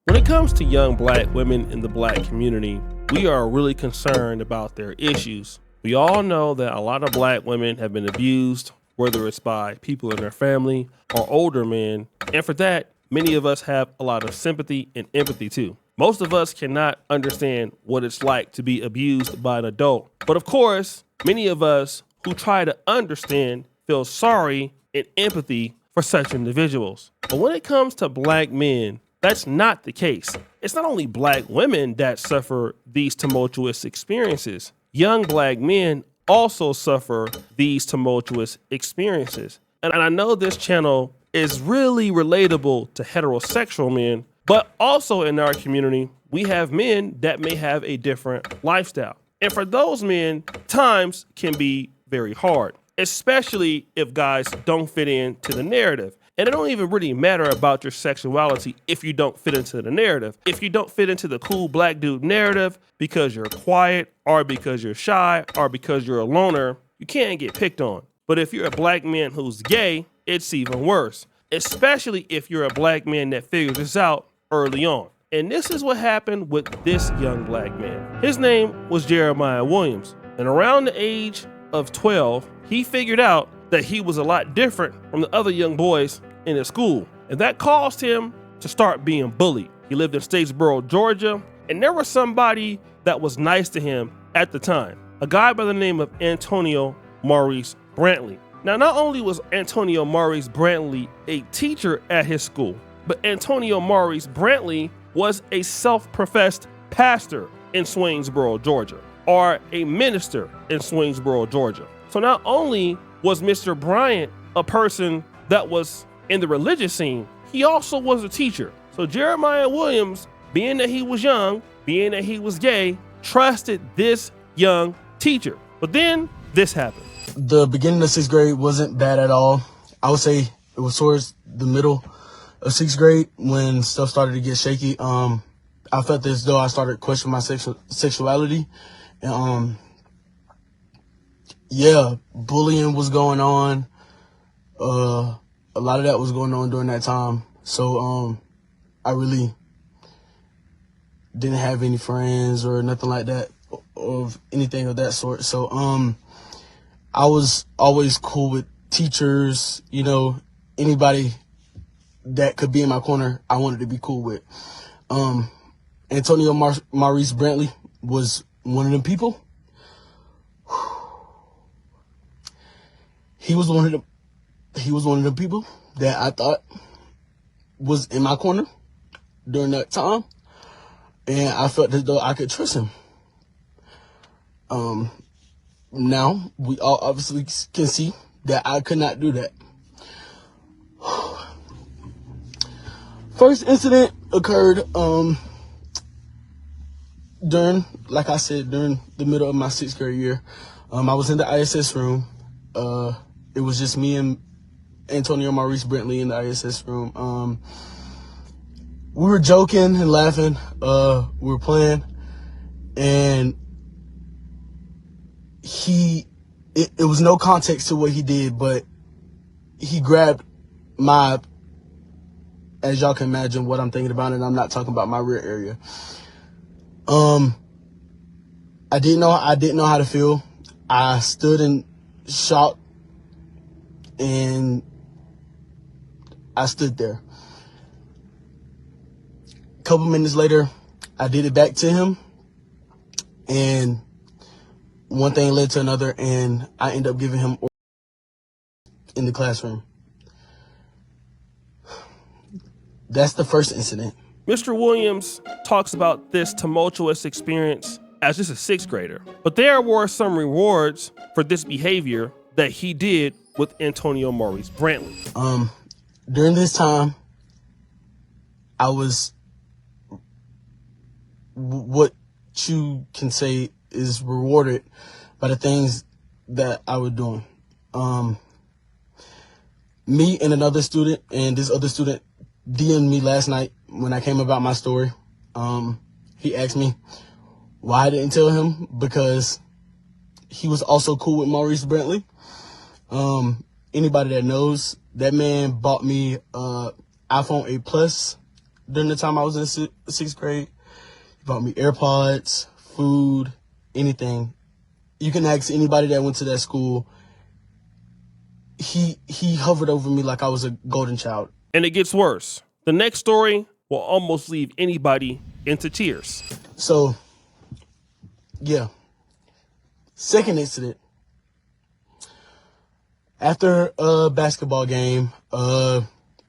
When it comes to young black women in the black community, we are really concerned about their issues. We all know that a lot of black women have been abused, whether it's by people in their family or older men. And for that, many of us have a lot of sympathy and empathy too. Most of us cannot understand what it's like to be abused by an adult. But of course, many of us who try to understand feel sorry and empathy for such individuals. But when it comes to black men, that's not the case. It's not only black women that suffer these tumultuous experiences. Young black men also suffer these tumultuous experiences. And I know this channel is really relatable to heterosexual men, but also in our community, we have men that may have a different lifestyle. And for those men, times can be very hard, especially if guys don't fit into the narrative. And it don't even really matter about your sexuality if you don't fit into the narrative. If you don't fit into the cool black dude narrative because you're quiet or because you're shy or because you're a loner, you can't get picked on. But if you're a black man who's gay, it's even worse, especially if you're a black man that figures this out early on. And this is what happened with this young black man. His name was Jeremiah Williams. And around the age of 12, he figured out that he was a lot different from the other young boys in his school. And that caused him to start being bullied. He lived in Statesboro, Georgia, and there was somebody that was nice to him at the time, a guy by the name of Antonio Maurice Brantley. Now, not only was Antonio Maurice Brantley a teacher at his school, but Antonio Maurice Brantley was a self-professed pastor in Swainsboro, Georgia, or a minister in Swainsboro, Georgia. So not only was Mr. Bryant a person that was in the religious scene, he also was a teacher. So Jeremiah Williams, being that he was young, being that he was gay, trusted this young teacher. But then this happened. The beginning of sixth grade wasn't bad at all. I would say it was towards the middle of sixth grade when stuff started to get shaky. I felt as though I started questioning my sexuality. And, bullying was going on. A lot of that was going on during that time. So, I really didn't have any friends or nothing like that or anything of that sort. So, I was always cool with teachers, anybody that could be in my corner, I wanted to be cool with. Antonio Maurice Brantley was one of them people. He was one of the people that I thought was in my corner during that time, and I felt as though I could trust him. Now we all obviously can see that I could not do that. First incident occurred during the middle of my sixth grade year. I was in the ISS room. It was just me and Antonio Maurice Brantley in the ISS room. We were joking and laughing. We were playing, and it was no context to what he did, but he grabbed as y'all can imagine what I'm thinking about, and I'm not talking about my rear area. I didn't know how to feel. I stood in shock, and I stood there. A couple minutes later, I did it back to him, and one thing led to another, and I ended up giving him orders in the classroom. That's the first incident. Mr. Williams talks about this tumultuous experience as just a sixth grader, but there were some rewards for this behavior that he did with Antonio Maurice Brantley. During this time, I was what you can say is rewarded by the things that I was doing. Me and another student, and this other student DM'd me last night when I came about my story. He asked me why I didn't tell him, because he was also cool with Maurice Brantley. Anybody that knows, that man bought me iPhone 8 Plus during the time I was in sixth grade. He bought me AirPods, food, anything. You can ask anybody that went to that school. He hovered over me like I was a golden child. And it gets worse. The next story will almost leave anybody into tears. So, yeah. Second incident. After a basketball game, my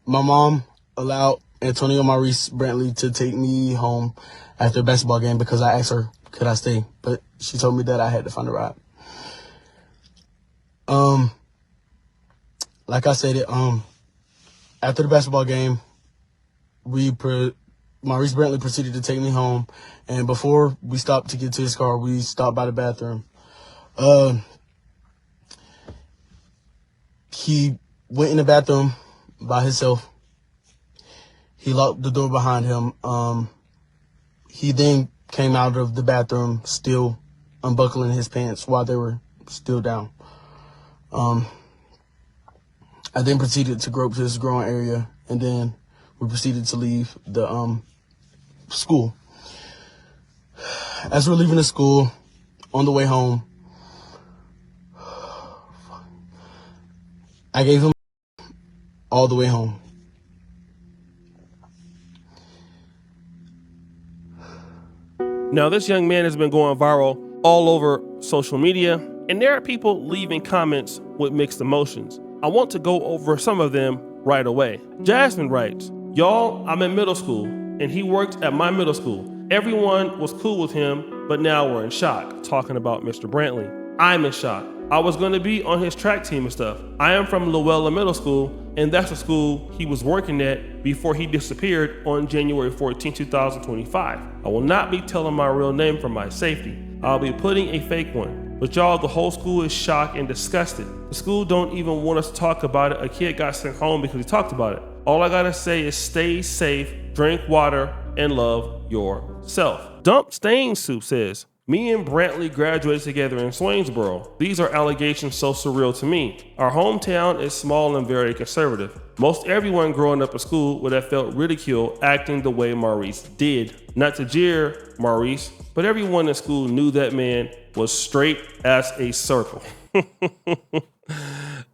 mom allowed Antonio Maurice Brantley to take me home after a basketball game because I asked her, could I stay? But she told me that I had to find a ride. Like I said, after the basketball game, Maurice Brantley proceeded to take me home. And before we stopped to get to his car, we stopped by the bathroom. He went in the bathroom by himself. He locked the door behind him. He then came out of the bathroom still unbuckling his pants while they were still down. I then proceeded to grope his groin area, and then we proceeded to leave the school. As we're leaving the school, on the way home, I gave him all the way home. Now, this young man has been going viral all over social media, and there are people leaving comments with mixed emotions. I want to go over some of them right away. Jasmine writes, "Y'all, I'm in middle school, and he worked at my middle school. Everyone was cool with him, but now we're in shock," talking about Mr. Brantley. "I'm in shock. I was going to be on his track team and stuff. I am from Luella Middle School, and that's the school he was working at before he disappeared on January 14, 2025. I will not be telling my real name for my safety. I'll be putting a fake one. But y'all, the whole school is shocked and disgusted. The school don't even want us to talk about it. A kid got sent home because he talked about it. All I gotta say is stay safe, drink water, and love yourself." Dump Stain Soup says, "Me and Brantley graduated together in Swainsboro. These are allegations so surreal to me. Our hometown is small and very conservative. Most everyone growing up in school would have felt ridicule acting the way Maurice did. Not to jeer Maurice, but everyone in school knew that man was straight as a circle."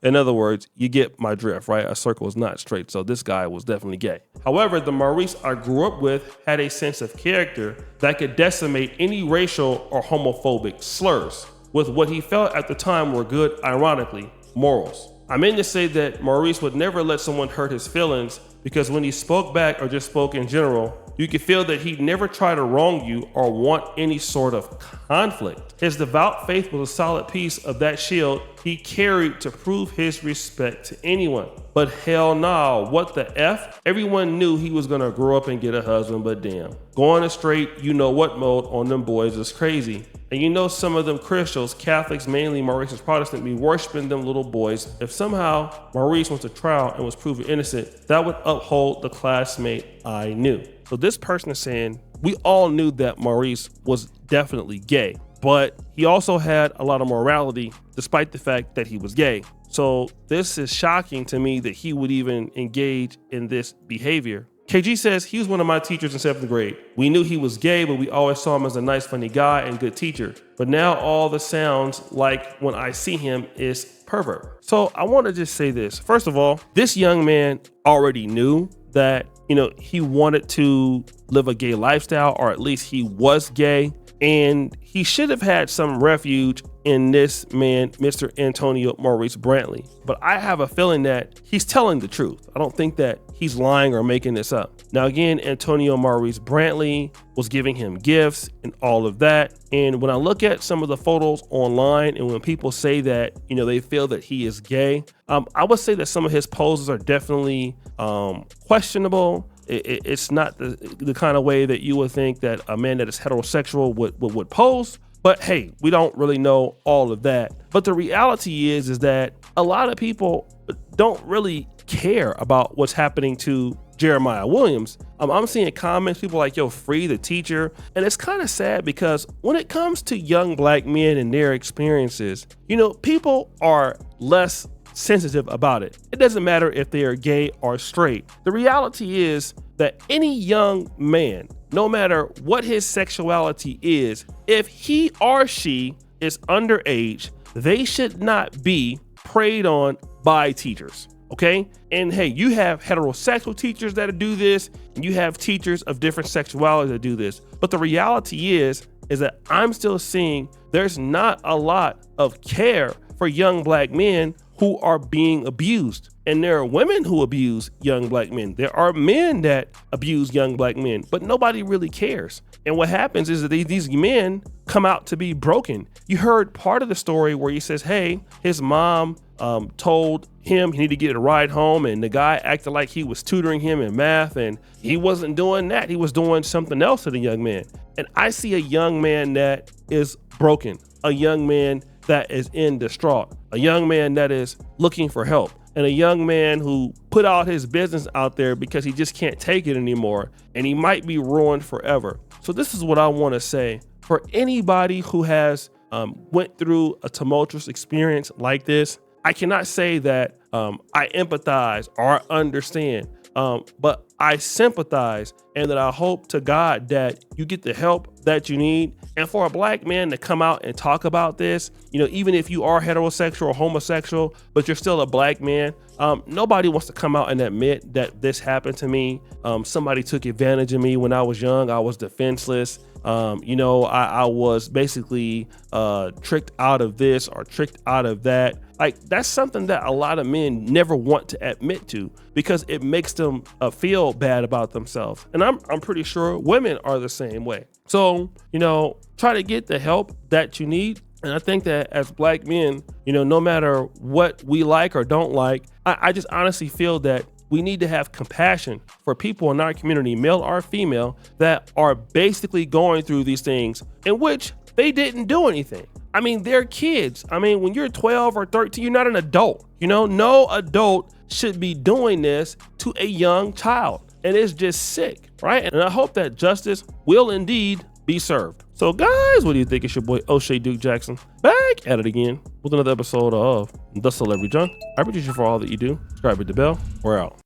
In other words, you get my drift, right? A circle is not straight, so this guy was definitely gay. However, the Maurice I grew up with had a sense of character that could decimate any racial or homophobic slurs. With what he felt at the time were good, ironically, morals. I mean to say that Maurice would never let someone hurt his feelings because when he spoke back or just spoke in general, you could feel that he'd never try to wrong you or want any sort of conflict. His devout faith was a solid piece of that shield he carried to prove his respect to anyone. But hell no, what the F? Everyone knew he was gonna grow up and get a husband, but damn. Going a straight you-know-what mode on them boys is crazy. And you know some of them Christians, Catholics, mainly Maurice's Protestant, be worshiping them little boys. If somehow Maurice went to trial and was proven innocent, that would uphold the classmate I knew. So this person is saying, we all knew that Maurice was definitely gay, but he also had a lot of morality despite the fact that he was gay. So this is shocking to me that he would even engage in this behavior. KG says, he was one of my teachers in 7th grade. We knew he was gay, but we always saw him as a nice, funny guy and good teacher. But now all the sounds like when I see him is pervert. So I want to just say this. First of all, this young man already knew that, he wanted to live a gay lifestyle, or at least he was gay. And he should have had some refuge in this man, Mr. Antonio Maurice Brantley. But I have a feeling that he's telling the truth. I don't think that he's lying or making this up. Now, again, Antonio Maurice Brantley was giving him gifts and all of that. And when I look at some of the photos online and when people say that, they feel that he is gay, I would say that some of his poses are definitely questionable. It's not the kind of way that you would think that a man that is heterosexual would pose. But hey, we don't really know all of that. But the reality is that a lot of people don't really care about what's happening to Jeremiah Williams. I'm seeing comments, people like, yo, free the teacher. And it's kind of sad because when it comes to young black men and their experiences, people are less sensitive about it. It doesn't matter if they are gay or straight. The reality is that any young man, no matter what his sexuality is, if he or she is underage, they should not be preyed on by teachers. Okay. And hey, you have heterosexual teachers that do this, and you have teachers of different sexualities that do this. But the reality is that I'm still seeing there's not a lot of care for young black men who are being abused. And there are women who abuse young black men. There are men that abuse young black men, but nobody really cares. And what happens is that these men come out to be broken. You heard part of the story where he says, hey, his mom told him he needed to get a ride home, and the guy acted like he was tutoring him in math, and he wasn't doing that. He was doing something else to the young man. And I see a young man that is broken, a young man that is in distraught, a young man that is looking for help, and a young man who put all his business out there because he just can't take it anymore, and he might be ruined forever. So this is what I want to say for anybody who has went through a tumultuous experience like this. I cannot say that I empathize or understand, but I sympathize, and that I hope to God that you get the help that you need. And for a black man to come out and talk about this, even if you are heterosexual or homosexual, but you're still a black man, nobody wants to come out and admit that this happened to me. Somebody took advantage of me when I was young. I was defenseless. I was basically tricked out of this or tricked out of that. Like, that's something that a lot of men never want to admit to, because it makes them feel bad about themselves. And I'm pretty sure women are the same way. So, try to get the help that you need. And I think that as black men, no matter what we like or don't like, I just honestly feel that we need to have compassion for people in our community, male or female, that are basically going through these things in which they didn't do anything. I mean, they're kids. I mean, when you're 12 or 13, you're not an adult. No adult should be doing this to a young child. And it's just sick, right? And I hope that justice will indeed be served. So guys, what do you think? It's your boy O'Shea Duke Jackson, back at it again with another episode of The Celebrity Junk. I appreciate you for all that you do. Subscribe, hit the bell. We're out.